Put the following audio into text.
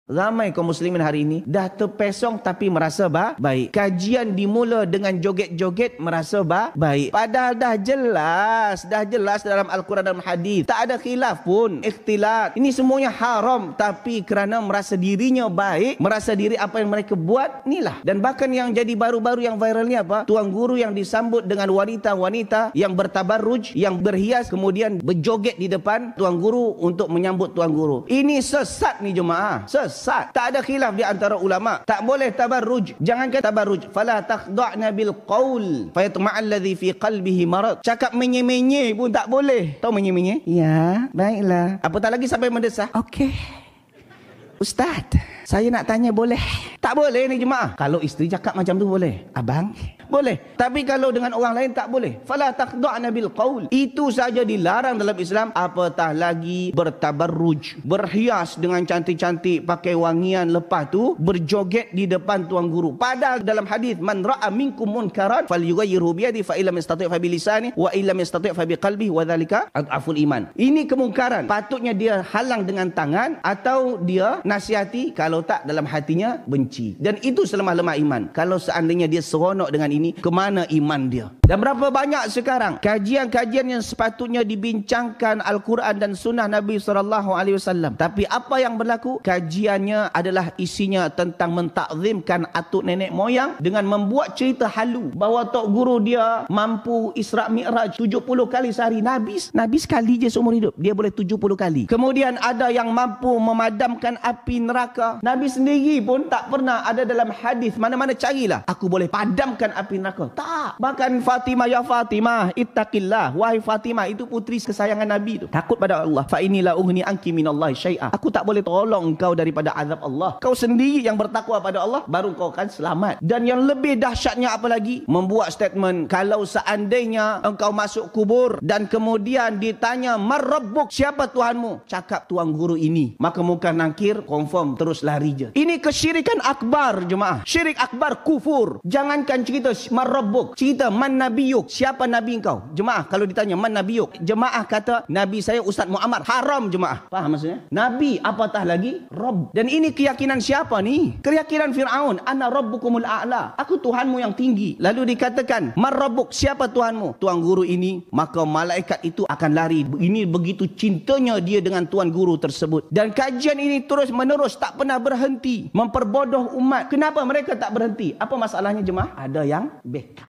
Ramai kaum muslimin hari ini dah terpesong tapi merasa baik. Kajian dimula dengan joget-joget merasa baik. Padahal dah jelas dalam Al-Quran dan Hadis. Tak ada khilaf pun, ikhtilat. Ini semuanya haram, tapi kerana merasa dirinya baik, merasa diri apa yang mereka buat, inilah. Dan bahkan yang jadi baru-baru yang viral ni apa? Tuan guru yang disambut dengan wanita-wanita yang bertabarruj, yang berhias, kemudian berjoget di depan tuan guru untuk menyambut tuan guru. Ini sesat ni jemaah. Sesat. Tak ada khilaf di antara ulama. Tak boleh tabarruj. Jangankan tabarruj. Fala takhda'na bil qaul fayatma'al ladzi fi qalbihi marad. Cakap menye-menye pun tak boleh. Tahu menye-menye? Ya, baiklah. Apatah lagi sampai mendesah. Okey. Ustaz, saya nak tanya boleh? Tak boleh ni jemaah. Kalau isteri cakap macam tu boleh. Abang, boleh. Tapi kalau dengan orang lain tak boleh. Fala takhda'na bil qaul. Itu saja dilarang dalam Islam. Apatah lagi bertabarruj, berhias dengan cantik-cantik, pakai wangian, lepas tu berjoget di depan tuan guru. Padahal dalam hadis, man ra'a minkum munkaran falyughayyirhu bi yadihi fa illam yastati' fa bi lisanihi wa illam yastati' fa bi qalbihi wa dzalika adhaful iman. Ini kemungkaran. Patutnya dia halang dengan tangan atau dia nasihati, kalau tak dalam hatinya benci. Dan itu selemah-lemah iman. Kalau seandainya dia seronok dengan ini, kemana iman dia? Dan berapa banyak sekarang kajian-kajian yang sepatutnya dibincangkan Al-Quran dan Sunnah Nabi SAW. Tapi apa yang berlaku? Kajiannya adalah isinya tentang mentakzimkan atuk nenek moyang dengan membuat cerita halu bahawa tok guru dia mampu Isra' Mi'raj 70 kali sehari. Nabi sekali je seumur hidup, dia boleh 70 kali. Kemudian ada yang mampu memadamkan api neraka. Nabi sendiri pun tak pernah ada dalam hadis. Mana-mana carilah, aku boleh padamkan api neraka. Tak. Bahkan Fatimah, ya Fatimah, ittaqillah. Wahai Fatimah, itu puteri kesayangan Nabi tu. Takut pada Allah. Fa inilah ughni anki minallahi syai'a. Aku tak boleh tolong engkau daripada azab Allah. Kau sendiri yang bertakwa pada Allah, baru kau akan selamat. Dan yang lebih dahsyatnya apa lagi? Membuat statement, kalau seandainya engkau masuk kubur dan kemudian ditanya, "Man rabbuk?" Siapa Tuhanmu? Cakap tuan guru ini. Maka muka nangkir, confirm, terus lari je. Ini kesyirikan akbar jemaah. Syirik akbar, kufur. Jangankan cerita man rabbuk, cerita man nabiyuk, siapa nabi engkau? Jemaah kalau ditanya man nabiyuk, jemaah kata nabi saya Ustaz Muhammad. Haram jemaah. Faham maksudnya? Nabi, apatah lagi Rabb. Dan ini keyakinan siapa ni? Keyakinan Fir'aun. Ana rabbukumul a'la. Aku Tuhanmu yang tinggi. Lalu dikatakan man rabbuk, siapa Tuhanmu? Tuan guru ini. Maka malaikat itu akan lari. Ini begitu cintanya dia dengan tuan guru tersebut. Dan kajian ini terus menerus, tak pernah berhenti, memperbodoh umat. Kenapa mereka tak berhenti? Apa masalahnya jemaah? Ada yang backup.